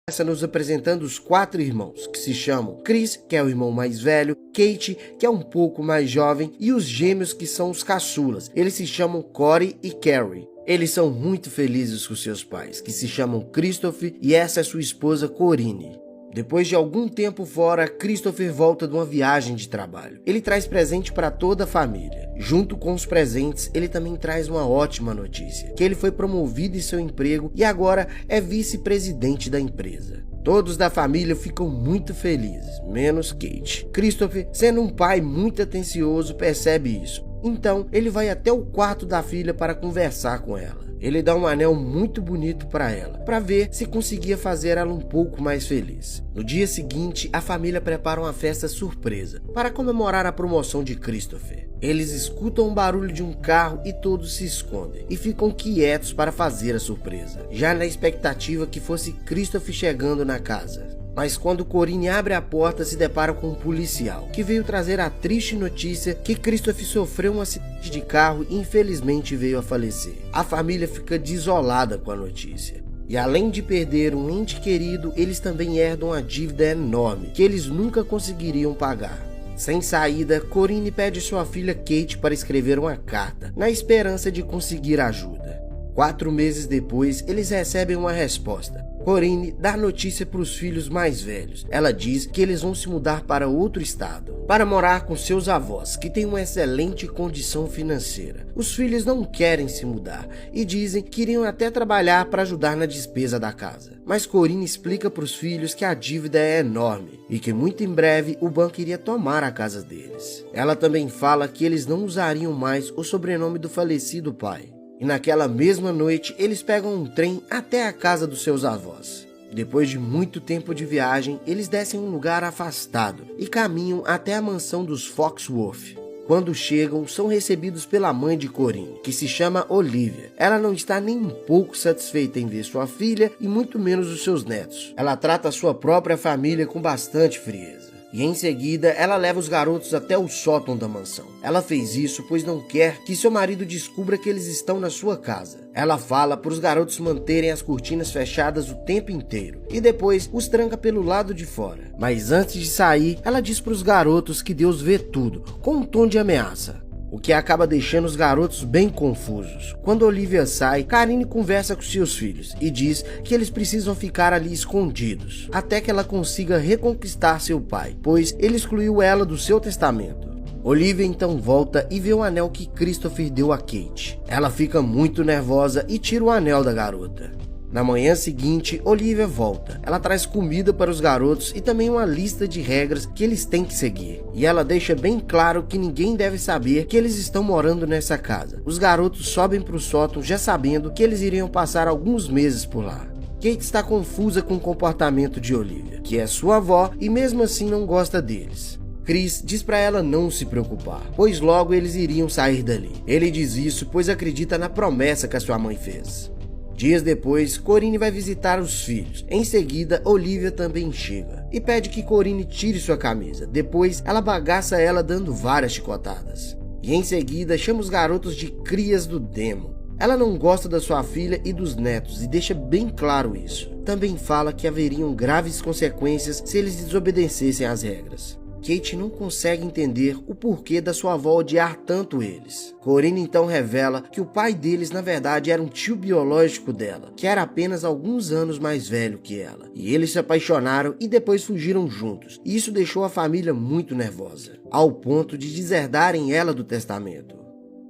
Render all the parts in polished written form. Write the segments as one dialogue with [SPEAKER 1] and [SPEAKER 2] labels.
[SPEAKER 1] Começa nos apresentando os 4 irmãos, que se chamam Chris, que é o irmão mais velho, Kate, que é um pouco mais jovem, e os gêmeos, que são os caçulas. Eles se chamam Corey e Carrie. Eles são muito felizes com seus pais, que se chamam Christopher, e essa é sua esposa Corinne. Depois de algum tempo fora, Christopher volta de uma viagem de trabalho. Ele traz presente para toda a família. Junto com os presentes, ele também traz uma ótima notícia, que ele foi promovido em seu emprego e agora é vice-presidente da empresa. Todos da família ficam muito felizes, menos Kate. Christopher, sendo um pai muito atencioso, percebe isso. Então, ele vai até o quarto da filha para conversar com ela. Ele dá um anel muito bonito para ela, para ver se conseguia fazer ela um pouco mais feliz. No dia seguinte, a família prepara uma festa surpresa para comemorar a promoção de Christopher. Eles escutam um barulho de um carro e todos se escondem e ficam quietos para fazer a surpresa, já na expectativa que fosse Christopher chegando na casa. Mas quando Corinne abre a porta, se depara com um policial, que veio trazer a triste notícia que Christopher sofreu um acidente de carro e infelizmente veio a falecer. A família fica desolada com a notícia. E além de perder um ente querido, eles também herdam uma dívida enorme, que eles nunca conseguiriam pagar. Sem saída, Corinne pede sua filha Kate para escrever uma carta, na esperança de conseguir ajuda. 4 meses depois, eles recebem uma resposta. Corinne dá notícia para os filhos mais velhos. Ela diz que eles vão se mudar para outro estado, para morar com seus avós, que têm uma excelente condição financeira. Os filhos não querem se mudar e dizem que iriam até trabalhar para ajudar na despesa da casa. Mas Corinne explica para os filhos que a dívida é enorme e que muito em breve o banco iria tomar a casa deles. Ela também fala que eles não usariam mais o sobrenome do falecido pai. E naquela mesma noite, eles pegam um trem até a casa dos seus avós. Depois de muito tempo de viagem, eles descem um lugar afastado e caminham até a mansão dos Foxworth. Quando chegam, são recebidos pela mãe de Corinne, que se chama Olivia. Ela não está nem um pouco satisfeita em ver sua filha e muito menos os seus netos. Ela trata a sua própria família com bastante frieza. E em seguida, ela leva os garotos até o sótão da mansão. Ela fez isso pois não quer que seu marido descubra que eles estão na sua casa. Ela fala para os garotos manterem as cortinas fechadas o tempo inteiro e depois os tranca pelo lado de fora. Mas antes de sair, ela diz para os garotos que Deus vê tudo, com um tom de ameaça, o que acaba deixando os garotos bem confusos. Quando Olivia sai, Corinne conversa com seus filhos e diz que eles precisam ficar ali escondidos, até que ela consiga reconquistar seu pai, pois ele excluiu ela do seu testamento. Olivia então volta e vê o anel que Christopher deu a Kate. Ela fica muito nervosa e tira o anel da garota. Na manhã seguinte, Olivia volta. Ela traz comida para os garotos e também uma lista de regras que eles têm que seguir. E ela deixa bem claro que ninguém deve saber que eles estão morando nessa casa. Os garotos sobem para o sótão já sabendo que eles iriam passar alguns meses por lá. Kate está confusa com o comportamento de Olivia, que é sua avó e mesmo assim não gosta deles. Chris diz para ela não se preocupar, pois logo eles iriam sair dali. Ele diz isso pois acredita na promessa que a sua mãe fez. Dias depois, Corinne vai visitar os filhos. Em seguida, Olivia também chega e pede que Corinne tire sua camisa. Depois, ela bagaça ela dando várias chicotadas. E em seguida, chama os garotos de crias do demo. Ela não gosta da sua filha e dos netos e deixa bem claro isso. Também fala que haveriam graves consequências se eles desobedecessem às regras. Kate não consegue entender o porquê da sua avó odiar tanto eles. Corinne então revela que o pai deles na verdade era um tio biológico dela, que era apenas alguns anos mais velho que ela. E eles se apaixonaram e depois fugiram juntos. E isso deixou a família muito nervosa, ao ponto de deserdarem ela do testamento.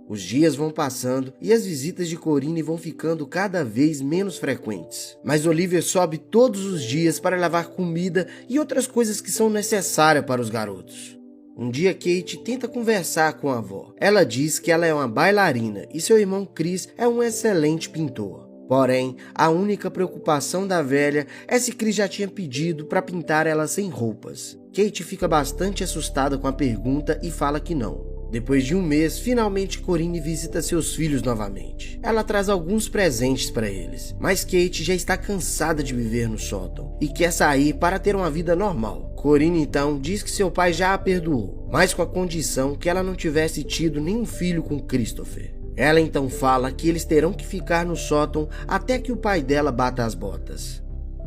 [SPEAKER 1] Os dias vão passando e as visitas de Corinne vão ficando cada vez menos frequentes. Mas Olivia sobe todos os dias para levar comida e outras coisas que são necessárias para os garotos. Um dia Kate tenta conversar com a avó. Ela diz que ela é uma bailarina e seu irmão Chris é um excelente pintor. Porém, a única preocupação da velha é se Chris já tinha pedido para pintar ela sem roupas. Kate fica bastante assustada com a pergunta e fala que não. Depois de um mês, finalmente Corinne visita seus filhos novamente. Ela traz alguns presentes para eles, mas Kate já está cansada de viver no sótão e quer sair para ter uma vida normal. Corinne então diz que seu pai já a perdoou, mas com a condição que ela não tivesse tido nenhum filho com Christopher. Ela então fala que eles terão que ficar no sótão até que o pai dela bata as botas.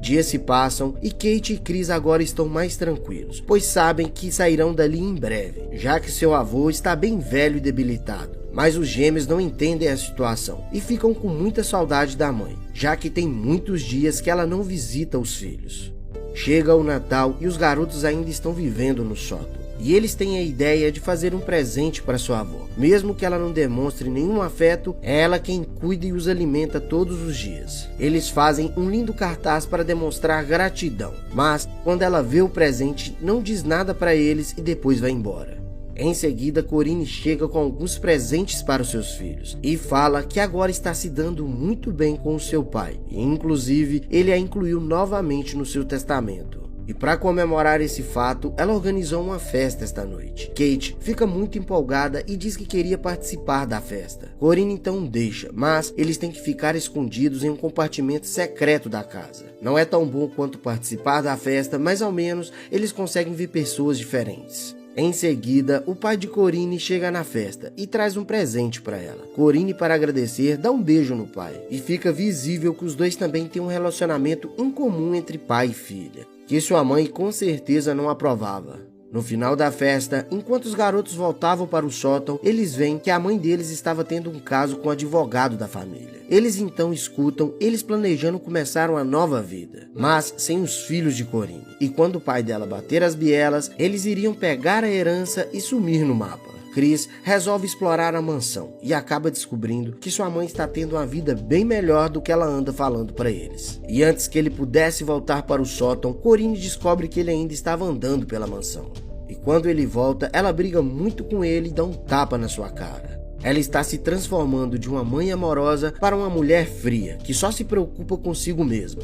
[SPEAKER 1] Dias se passam e Kate e Chris agora estão mais tranquilos, pois sabem que sairão dali em breve, já que seu avô está bem velho e debilitado. Mas os gêmeos não entendem a situação e ficam com muita saudade da mãe, já que tem muitos dias que ela não visita os filhos. Chega o Natal e os garotos ainda estão vivendo no sótão. E eles têm a ideia de fazer um presente para sua avó. Mesmo que ela não demonstre nenhum afeto, é ela quem cuida e os alimenta todos os dias. Eles fazem um lindo cartaz para demonstrar gratidão, mas quando ela vê o presente, não diz nada para eles e depois vai embora. Em seguida, Corinne chega com alguns presentes para os seus filhos e fala que agora está se dando muito bem com o seu pai. E, inclusive, ele a incluiu novamente no seu testamento. E para comemorar esse fato, ela organizou uma festa esta noite. Kate fica muito empolgada e diz que queria participar da festa. Corinne então deixa, mas eles têm que ficar escondidos em um compartimento secreto da casa. Não é tão bom quanto participar da festa, mas ao menos eles conseguem ver pessoas diferentes. Em seguida, o pai de Corinne chega na festa e traz um presente para ela. Corinne, para agradecer, dá um beijo no pai. E fica visível que os dois também têm um relacionamento incomum entre pai e filha, que sua mãe com certeza não aprovava. No final da festa, enquanto os garotos voltavam para o sótão, eles veem que a mãe deles estava tendo um caso com o advogado da família. Eles então escutam eles planejando começar uma nova vida, mas sem os filhos de Corinne. E quando o pai dela bater as bielas, eles iriam pegar a herança e sumir no mapa. Chris resolve explorar a mansão e acaba descobrindo que sua mãe está tendo uma vida bem melhor do que ela anda falando para eles. E antes que ele pudesse voltar para o sótão, Corinne descobre que ele ainda estava andando pela mansão. E quando ele volta, ela briga muito com ele e dá um tapa na sua cara. Ela está se transformando de uma mãe amorosa para uma mulher fria, que só se preocupa consigo mesma.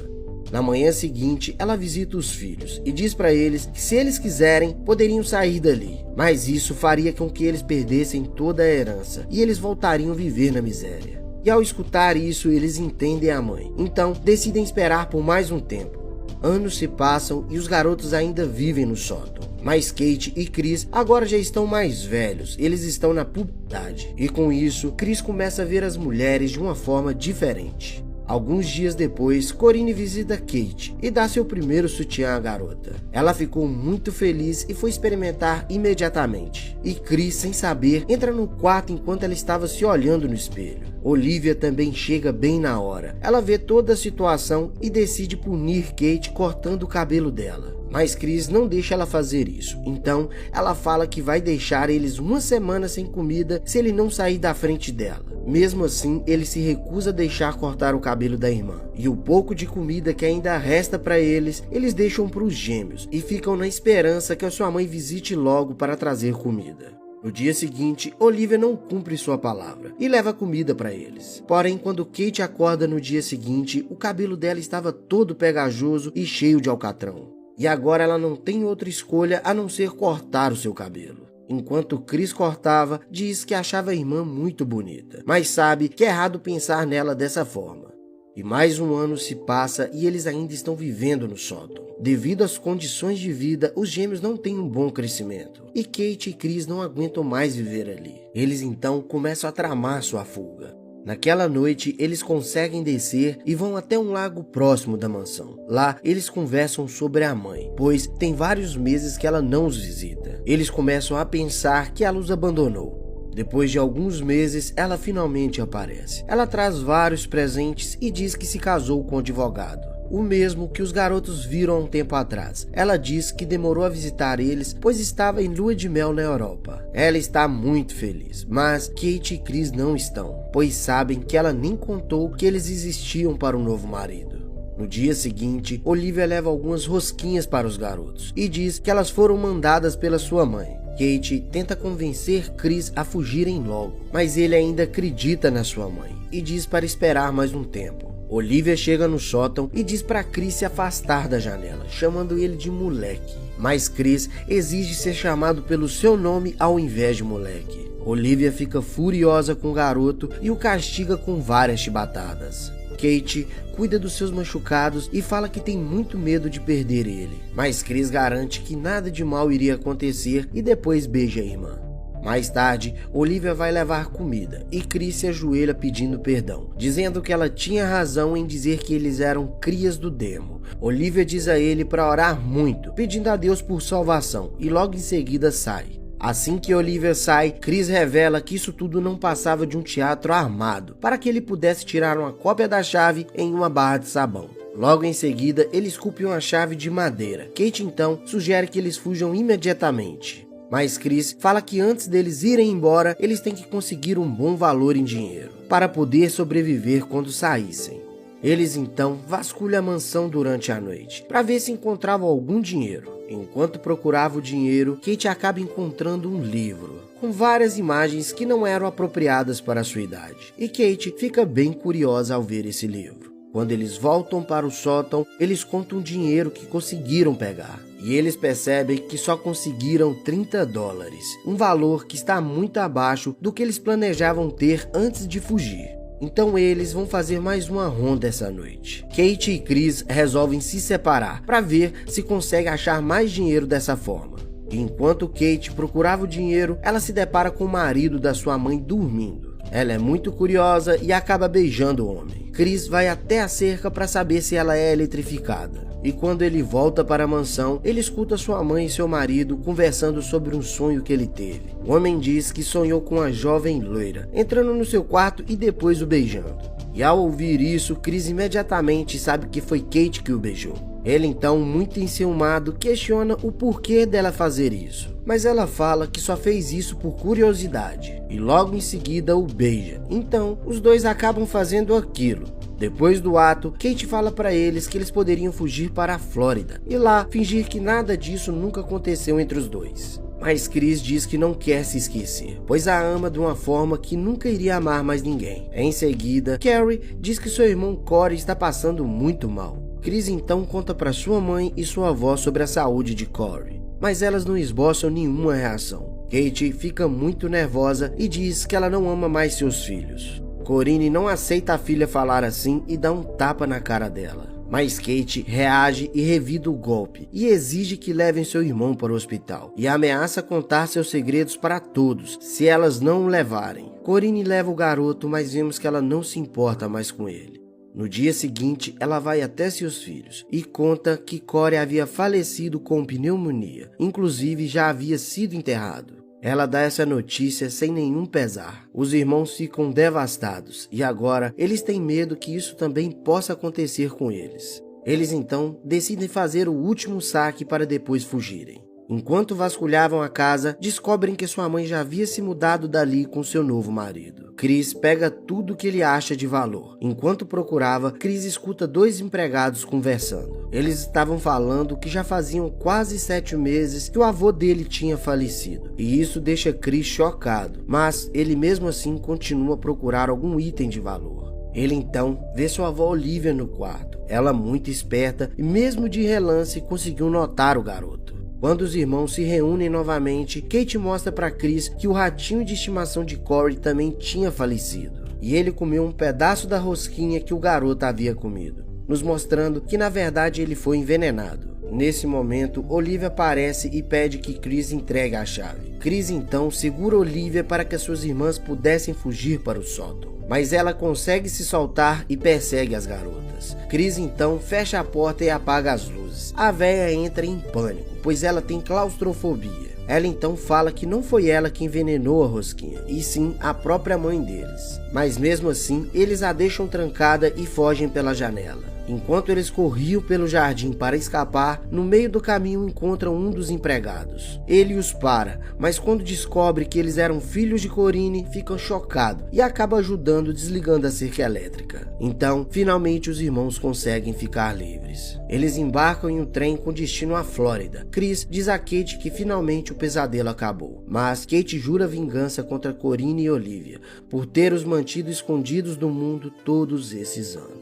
[SPEAKER 1] Na manhã seguinte, ela visita os filhos e diz para eles que se eles quiserem, poderiam sair dali. Mas isso faria com que eles perdessem toda a herança e eles voltariam a viver na miséria. E ao escutar isso, eles entendem a mãe. Então, decidem esperar por mais um tempo. Anos se passam e os garotos ainda vivem no sótão. Mas Kate e Chris agora já estão mais velhos, eles estão na puberdade. E com isso, Chris começa a ver as mulheres de uma forma diferente. Alguns dias depois, Corinne visita Kate e dá seu primeiro sutiã à garota. Ela ficou muito feliz e foi experimentar imediatamente. E Chris, sem saber, entra no quarto enquanto ela estava se olhando no espelho. Olivia também chega bem na hora. Ela vê toda a situação e decide punir Kate cortando o cabelo dela. Mas Chris não deixa ela fazer isso. Então, ela fala que vai deixar eles uma semana sem comida se ele não sair da frente dela. Mesmo assim, ele se recusa a deixar cortar o cabelo da irmã. E o pouco de comida que ainda resta para eles, eles deixam para os gêmeos e ficam na esperança que a sua mãe visite logo para trazer comida. No dia seguinte, Olivia não cumpre sua palavra e leva comida para eles. Porém, quando Kate acorda no dia seguinte, o cabelo dela estava todo pegajoso e cheio de alcatrão. E agora ela não tem outra escolha a não ser cortar o seu cabelo. Enquanto Chris cortava, diz que achava a irmã muito bonita, mas sabe que é errado pensar nela dessa forma. E mais um ano se passa e eles ainda estão vivendo no sótão. Devido às condições de vida, os gêmeos não têm um bom crescimento. E Kate e Chris não aguentam mais viver ali. Eles então começam a tramar sua fuga. Naquela noite, eles conseguem descer e vão até um lago próximo da mansão. Lá, eles conversam sobre a mãe, pois tem vários meses que ela não os visita. Eles começam a pensar que ela os abandonou. Depois de alguns meses, ela finalmente aparece. Ela traz vários presentes e diz que se casou com o advogado, o mesmo que os garotos viram há um tempo atrás. Ela diz que demorou a visitar eles, pois estava em lua de mel na Europa. Ela está muito feliz, mas Kate e Chris não estão, pois sabem que ela nem contou que eles existiam para o novo marido. No dia seguinte, Olivia leva algumas rosquinhas para os garotos e diz que elas foram mandadas pela sua mãe. Kate tenta convencer Chris a fugirem logo, mas ele ainda acredita na sua mãe e diz para esperar mais um tempo. Olivia chega no sótão e diz para Chris se afastar da janela, chamando ele de moleque. Mas Chris exige ser chamado pelo seu nome ao invés de moleque. Olivia fica furiosa com o garoto e o castiga com várias chibatadas. Kate cuida dos seus machucados e fala que tem muito medo de perder ele. Mas Chris garante que nada de mal iria acontecer e depois beija a irmã. Mais tarde, Olivia vai levar comida e Chris se ajoelha pedindo perdão, dizendo que ela tinha razão em dizer que eles eram crias do demo. Olivia diz a ele para orar muito, pedindo a Deus por salvação, e logo em seguida sai. Assim que Olivia sai, Chris revela que isso tudo não passava de um teatro armado, para que ele pudesse tirar uma cópia da chave em uma barra de sabão. Logo em seguida, ele esculpe uma chave de madeira. Kate então sugere que eles fujam imediatamente. Mas Chris fala que antes deles irem embora, eles têm que conseguir um bom valor em dinheiro, para poder sobreviver quando saíssem. Eles então vasculham a mansão durante a noite, para ver se encontravam algum dinheiro. Enquanto procurava o dinheiro, Kate acaba encontrando um livro, com várias imagens que não eram apropriadas para a sua idade. E Kate fica bem curiosa ao ver esse livro. Quando eles voltam para o sótão, eles contam o dinheiro que conseguiram pegar. E eles percebem que só conseguiram $30, um valor que está muito abaixo do que eles planejavam ter antes de fugir. Então eles vão fazer mais uma ronda essa noite. Kate e Chris resolvem se separar para ver se consegue achar mais dinheiro dessa forma. Enquanto Kate procurava o dinheiro, ela se depara com o marido da sua mãe dormindo. Ela é muito curiosa e acaba beijando o homem. Chris vai até a cerca para saber se ela é eletrificada. E quando ele volta para a mansão, ele escuta sua mãe e seu marido conversando sobre um sonho que ele teve. O homem diz que sonhou com uma jovem loira, entrando no seu quarto e depois o beijando. E ao ouvir isso, Chris imediatamente sabe que foi Kate que o beijou. Ele então, muito enciumado, questiona o porquê dela fazer isso. Mas ela fala que só fez isso por curiosidade. E logo em seguida o beija. Então, os dois acabam fazendo aquilo. Depois do ato, Kate fala para eles que eles poderiam fugir para a Flórida e lá fingir que nada disso nunca aconteceu entre os dois. Mas Chris diz que não quer se esquecer, pois a ama de uma forma que nunca iria amar mais ninguém. Em seguida, Carrie diz que seu irmão Corey está passando muito mal. Chris então conta para sua mãe e sua avó sobre a saúde de Corey, mas elas não esboçam nenhuma reação. Kate fica muito nervosa e diz que ela não ama mais seus filhos. Corinne não aceita a filha falar assim e dá um tapa na cara dela. Mas Kate reage e revida o golpe e exige que levem seu irmão para o hospital e ameaça contar seus segredos para todos se elas não o levarem. Corinne leva o garoto, mas vemos que ela não se importa mais com ele. No dia seguinte, ela vai até seus filhos e conta que Corey havia falecido com pneumonia, inclusive já havia sido enterrado. Ela dá essa notícia sem nenhum pesar. Os irmãos ficam devastados e agora eles têm medo que isso também possa acontecer com eles. Eles então decidem fazer o último saque para depois fugirem. Enquanto vasculhavam a casa, descobrem que sua mãe já havia se mudado dali com seu novo marido. Chris pega tudo que ele acha de valor. Enquanto procurava, Chris escuta dois empregados conversando. Eles estavam falando que já faziam quase 7 meses que o avô dele tinha falecido. E isso deixa Chris chocado, mas ele mesmo assim continua a procurar algum item de valor. Ele então vê sua avó Olivia no quarto. Ela, muito esperta e mesmo de relance, conseguiu notar o garoto. Quando os irmãos se reúnem novamente, Kate mostra para Chris que o ratinho de estimação de Corey também tinha falecido. E ele comeu um pedaço da rosquinha que o garoto havia comido, nos mostrando que na verdade ele foi envenenado. Nesse momento, Olivia aparece e pede que Chris entregue a chave. Chris então segura Olivia para que as suas irmãs pudessem fugir para o sótão. Mas ela consegue se soltar e persegue as garotas. Chris então fecha a porta e apaga as luzes. A véia entra em pânico, pois ela tem claustrofobia. Ela então fala que não foi ela que envenenou a rosquinha, e sim a própria mãe deles. Mas mesmo assim, eles a deixam trancada e fogem pela janela. Enquanto eles corriam pelo jardim para escapar, no meio do caminho encontram um dos empregados. Ele os para, mas quando descobre que eles eram filhos de Corinne, fica chocado e acaba ajudando desligando a cerca elétrica. Então, finalmente os irmãos conseguem ficar livres. Eles embarcam em um trem com destino à Flórida. Chris diz a Kate que finalmente o pesadelo acabou, mas Kate jura vingança contra Corinne e Olivia por ter os mantido escondidos do mundo todos esses anos.